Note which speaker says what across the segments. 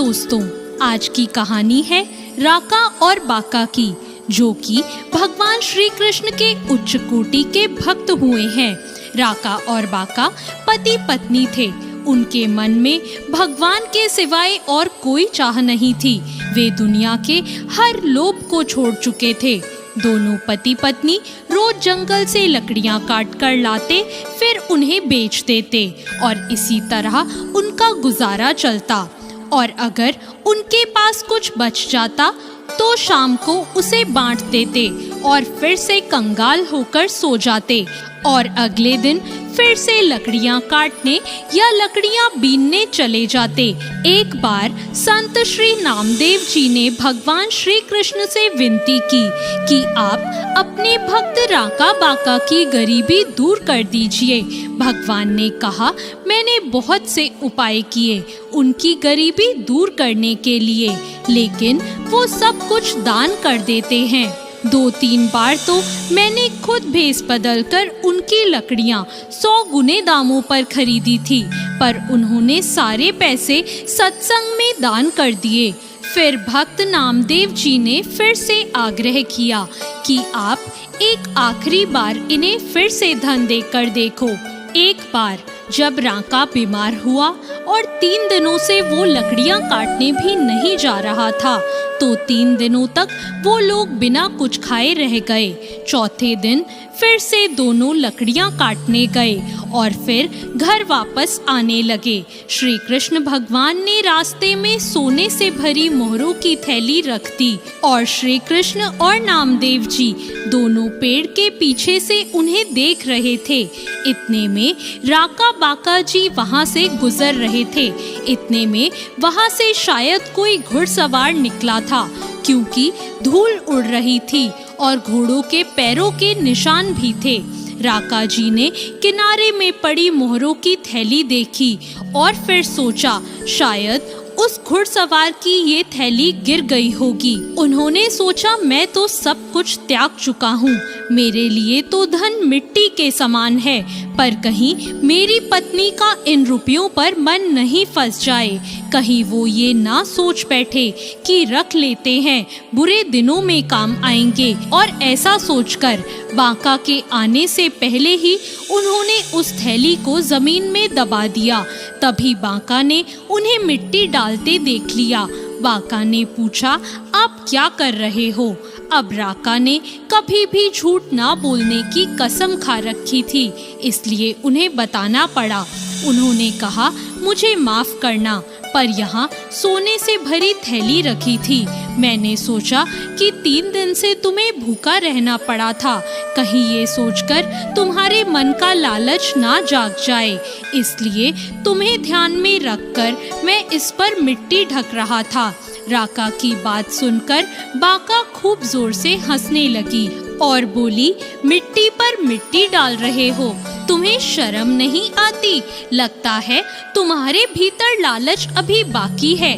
Speaker 1: दोस्तों, आज की कहानी है राका और बाका की, जो कि भगवान श्री कृष्ण के उच्च कोटि के भक्त हुए हैं। राका और बाका पति पत्नी थे। उनके मन में भगवान के सिवाय और कोई चाह नहीं थी। वे दुनिया के हर लोभ को छोड़ चुके थे। दोनों पति पत्नी रोज जंगल से लकड़ियां काट कर लाते, फिर उन्हें बेच देते और इसी तरह उनका गुजारा चलता। और अगर उनके पास कुछ बच जाता तो शाम को उसे बांट देते और फिर से कंगाल होकर सो जाते और अगले दिन फिर से लकड़ियां काटने या लकड़ियां बीनने चले जाते। एक बार संत श्री नामदेव जी ने भगवान श्री कृष्ण से विनती की कि आप अपने भक्त राका बाका की गरीबी दूर कर दीजिए। भगवान ने कहा, मैंने बहुत से उपाय किए उनकी गरीबी दूर करने के लिए, लेकिन वो सब कुछ दान कर देते हैं। 2-3 बार तो मैंने खुद भेस बदल कर उनकी लकड़ियां 100 गुने दामों पर खरीदी थी, पर उन्होंने सारे पैसे सत्संग में दान कर दिए। फिर भक्त नामदेव जी ने फिर से आग्रह किया कि आप एक आखिरी बार इन्हें फिर से धन देकर देखो। एक बार जब राका बीमार हुआ और 3 दिनों से वो लकड़ियां काटने भी नहीं जा रहा था, तो 3 दिनों तक वो लोग बिना कुछ खाए रह गए। चौथे दिन फिर से दोनों लकड़ियां काटने गए और फिर घर वापस आने लगे। श्री कृष्ण भगवान ने रास्ते में सोने से भरी मोहरों की थैली रख दी और श्री कृष्ण और नामदेव जी दोनों पेड़ के पीछे से उन्हें देख रहे थे। इतने में राका बाका जी वहां से गुजर रहे थे। इतने में वहां से शायद कोई घुड़सवार निकला था, क्योंकि धूल उड़ रही थी और घोड़ों के पैरों के निशान भी थे। राका जी ने किनारे में पड़ी मोहरों की थैली देखी और फिर सोचा, शायद उस घुड़सवार की ये थैली गिर गई होगी। उन्होंने सोचा, मैं तो सब कुछ त्याग चुका हूँ, मेरे लिए तो धन मिट्टी के समान है, पर कहीं मेरी पत्नी का इन रुपयों पर मन नहीं फंस जाए। कहीं वो ये ना सोच बैठे कि रख लेते हैं, बुरे दिनों में काम आएंगे। और ऐसा सोचकर बाका के आने से पहले ही उन्होंने उस थैली को जमीन में दबा दिया। तभी बाका ने उन्हें मिट्टी डालते देख लिया। बाका ने पूछा, आप क्या कर रहे हो? अब राका ने कभी भी झूठ ना बोलने की कसम खा रखी थी, इसलिए उन्हें बताना पड़ा। उन्होंने कहा, मुझे माफ करना, पर यहाँ सोने से भरी थैली रखी थी। मैंने सोचा कि 3 दिन से तुम्हें भूखा रहना पड़ा था, कहीं ये सोचकर तुम्हारे मन का लालच ना जाग जाए, इसलिए तुम्हें ध्यान में रखकर मैं इस पर मिट्टी ढक रहा था। राका की बात सुनकर बाका खूब जोर से हंसने लगी और बोली, मिट्टी पर मिट्टी डाल रहे हो, तुम्हें शर्म नहीं आती? लगता है तुम्हारे भीतर लालच अभी बाकी है,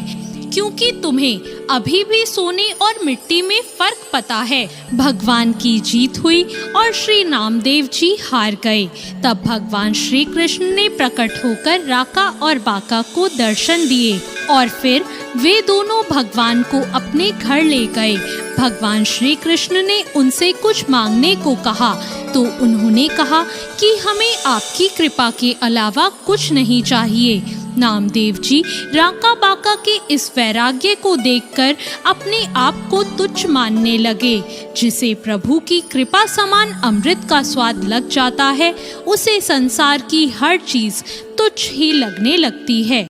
Speaker 1: क्योंकि तुम्हें अभी भी सोने और मिट्टी में फर्क पता है। भगवान की जीत हुई और श्री नामदेव जी हार गए। तब भगवान श्री कृष्ण ने प्रकट होकर राका और बाका को दर्शन दिए और फिर वे दोनों भगवान को अपने घर ले गए। भगवान श्री कृष्ण ने उनसे कुछ मांगने को कहा, तो उन्होंने कहा कि हमें आपकी कृपा के अलावा कुछ नहीं चाहिए। नामदेव जी राका बाका के इस वैराग्य को देखकर अपने आप को तुच्छ मानने लगे। जिसे प्रभु की कृपा समान अमृत का स्वाद लग जाता है, उसे संसार की हर चीज तुच्छ ही लगने लगती है।